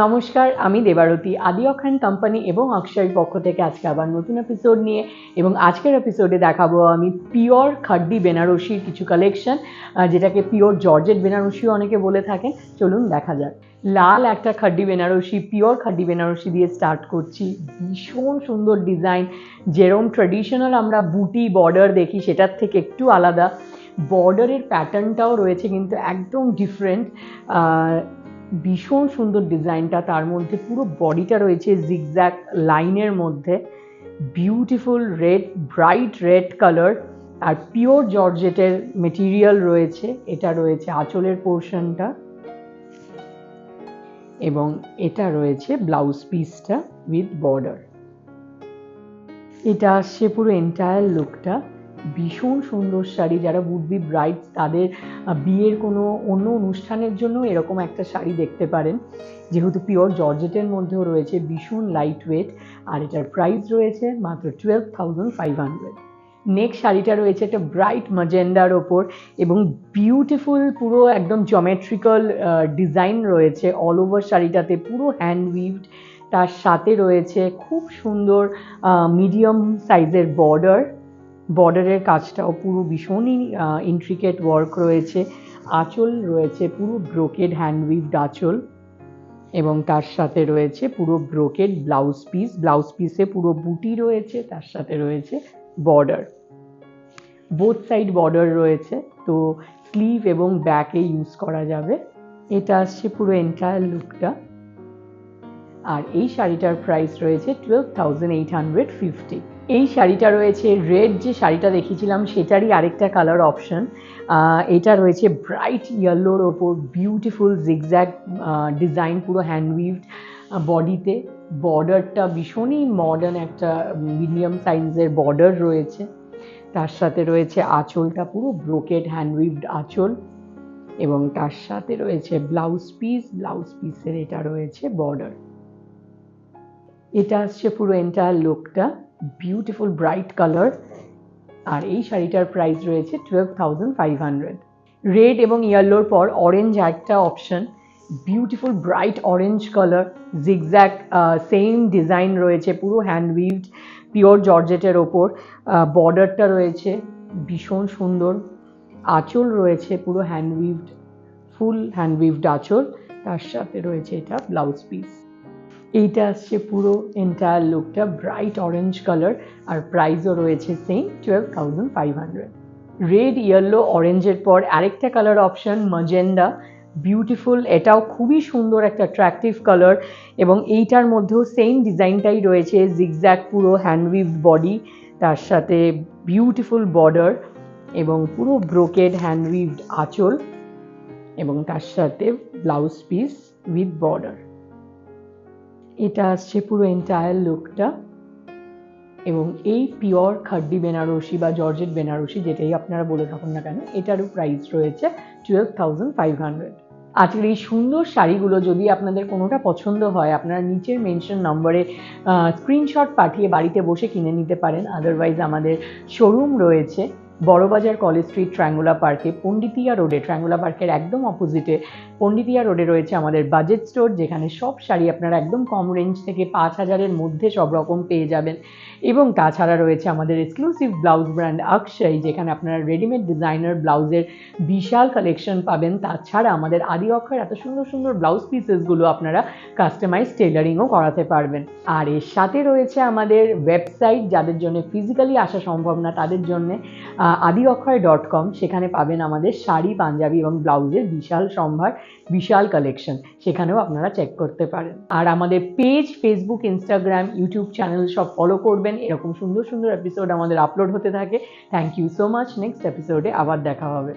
নমস্কার, আমি দেবারতী আদি অক্ষয় কোম্পানি এবং অক্ষয় পক্ষ থেকে আজকে আবার নতুন এপিসোড নিয়ে এবং আজকের এপিসোডে দেখাবো আমি পিওর খাড্ডি বেনারসির কিছু কালেকশন, যেটাকে পিওর জর্জেট বেনারসিও অনেকে বলে থাকেন। চলুন দেখা যাক। লাল একটা খাড্ডি বেনারসি, পিওর খাড্ডি বেনারসি দিয়ে স্টার্ট করছি। ভীষণ সুন্দর ডিজাইন, যেরকম ট্র্যাডিশনাল আমরা বুটি বর্ডার দেখি সেটার থেকে একটু আলাদা। বর্ডারের প্যাটার্নটাও রয়েছে কিন্তু একদম ডিফারেন্ট। ভীষণ সুন্দর ডিজাইনটা, তার মধ্যে পুরো বডিটা রয়েছে জিগজ্যাগ লাইনের মধ্যে। Beautiful red, bright red colour, আর পিওর জর্জেটের মেটেরিয়াল রয়েছে। এটা রয়েছে আঁচলের পোর্শনটা এবং এটা রয়েছে ব্লাউজ পিসটা উইথ বর্ডার। এটা আসছে পুরো এন্টায়ার লুকটা। ভীষণ সুন্দর শাড়ি, যারা উড বি ব্রাইডস তাদের বিয়ের কোনো অন্য অনুষ্ঠানের জন্য এরকম একটা শাড়ি দেখতে পারেন, যেহেতু পিওর জর্জেটের মধ্যেও রয়েছে, ভীষণ লাইট ওয়েট। আর এটার প্রাইস রয়েছে মাত্র 12,500। নেক্সট শাড়িটা রয়েছে একটা ব্রাইট ম্যাজেন্ডার ওপর এবং বিউটিফুল পুরো একদম জমেট্রিক্যাল ডিজাইন রয়েছে অল ওভার শাড়িটাতে, পুরো হ্যান্ড উইভড। তার সাথে রয়েছে খুব সুন্দর মিডিয়াম সাইজের বর্ডারের কাজটাও পুরো ভীষণই ইন্ট্রিকেট ওয়ার্ক রয়েছে। আঁচল রয়েছে পুরো ব্রোকেড হ্যান্ড উইভড আঁচল এবং তার সাথে রয়েছে পুরো ব্রোকেড ব্লাউজ পিসে পুরো বুটি রয়েছে, তার সাথে রয়েছে বর্ডার, বোথ সাইড বর্ডার রয়েছে, তো স্লিভ এবং ব্যাকে ইউজ করা যাবে। এটা আসছে পুরো এন্টায়ার লুকটা। আর এই শাড়িটার প্রাইস রয়েছে 12,850। এই শাড়িটা রয়েছে রেড, যে শাড়িটা দেখিয়েছিলাম সেটারই আরেকটা কালার অপশন। এটা রয়েছে ব্রাইট ইয়েলোর ওপর, বিউটিফুল জিগজ্যাগ ডিজাইন, পুরো হ্যান্ড উইভড বডিতে। বর্ডারটা ভীষণই মডার্ন, একটা মিডিয়াম সাইজের বর্ডার রয়েছে। তার সাথে রয়েছে আঁচলটা পুরো ব্রোকেড হ্যান্ড উইভড আঁচল এবং তার সাথে রয়েছে ব্লাউজ পিসের এটা রয়েছে বর্ডার। এটা আসছে পুরো এন্টায়ার লুকটা, বিউটিফুল ব্রাইট কালার। আর এই শাড়িটার প্রাইস রয়েছে 12,500। রেড এবং ইয়েলোর পর অরেঞ্জ একটা option, beautiful bright orange colour, zigzag same design রয়েছে, পুরো হ্যান্ড উইভড পিওর জর্জেটের ওপর। বর্ডারটা রয়েছে ভীষণ সুন্দর, আঁচল রয়েছে পুরো ফুল হ্যান্ড উইভড আঁচল, তার সাথে রয়েছে এটা ব্লাউজ পিস। এইটা আসছে পুরো এন্টায়ার লুকটা ব্রাইট অরেঞ্জ কালার, আর প্রাইসও রয়েছে সেম 12,500। রেড ইয়েলো অরেঞ্জের পর আরেকটা কালার অপশন ম্যাজেন্ডা, বিউটিফুল, এটাও খুবই সুন্দর একটা অ্যাট্রাকটিভ কালার এবং এইটার মধ্যেও সেম ডিজাইনটাই রয়েছে, জিগজ্যাগ পুরো হ্যান্ড উইভড বডি, তার সাথে বিউটিফুল বর্ডার এবং পুরো ব্রোকেড হ্যান্ড উইভড আঁচল এবং তার সাথে ব্লাউজ পিস উইথ বর্ডার। এটা আসছে পুরো এন্টায়ার লুকটা এবং এই পিওর খাড্ডি বেনারসি বা জর্জেট বেনারসি, যেটাই আপনারা বলে থাকুন না কেন, এটারও প্রাইস রয়েছে 12,500। আজকের এই সুন্দর শাড়িগুলো যদি আপনাদের কোনোটা পছন্দ হয়, আপনারা নিচের মেনশন নম্বরে স্ক্রিনশট পাঠিয়ে বাড়িতে বসে কিনে নিতে পারেন। আদারওয়াইজ আমাদের শোরুম রয়েছে বড়বাজার কলেজ স্ট্রিট ট্রায়াঙ্গুলার পার্কে, পণ্ডিতিয়া রোডে, ট্রায়াঙ্গুলার পার্কের একদম অপোজিটে পণ্ডিতিয়া রোডে রয়েছে আমাদের বাজেট স্টোর, যেখানে সব শাড়ি আপনারা একদম কম রেঞ্জ থেকে 5,000-এর মধ্যে সব রকম পেয়ে যাবেন। এবং তাছাড়া রয়েছে আমাদের এক্সক্লুসিভ ব্লাউজ ব্র্যান্ড অক্ষয়, যেখানে আপনারা রেডিমেড ডিজাইনার ব্লাউজের বিশাল কালেকশন পাবেন। তাছাড়া আমাদের আদি অক্ষয়ের এত সুন্দর সুন্দর ব্লাউজ পিসেসগুলো আপনারা কাস্টমাইজ টেলারিংও করাতে পারবেন। আর এর সাথে রয়েছে আমাদের ওয়েবসাইট, যাদের জন্য ফিজিক্যালি আসা সম্ভব না তাদের জন্য adiokhoy.com, সেখানে পাবেন আমাদের শাড়ি, পাঞ্জাবি এবং ব্লাউজের বিশাল সম্ভার, বিশাল কালেকশন, সেখানেও আপনারা চেক করতে পারেন। আর আমাদের page, Facebook, Instagram, YouTube channel সব ফলো করবেন, এরকম সুন্দর সুন্দর এপিসোড আমাদের আপলোড হতে থাকে। Thank you so much. Next এপিসোডে আবার দেখা হবে।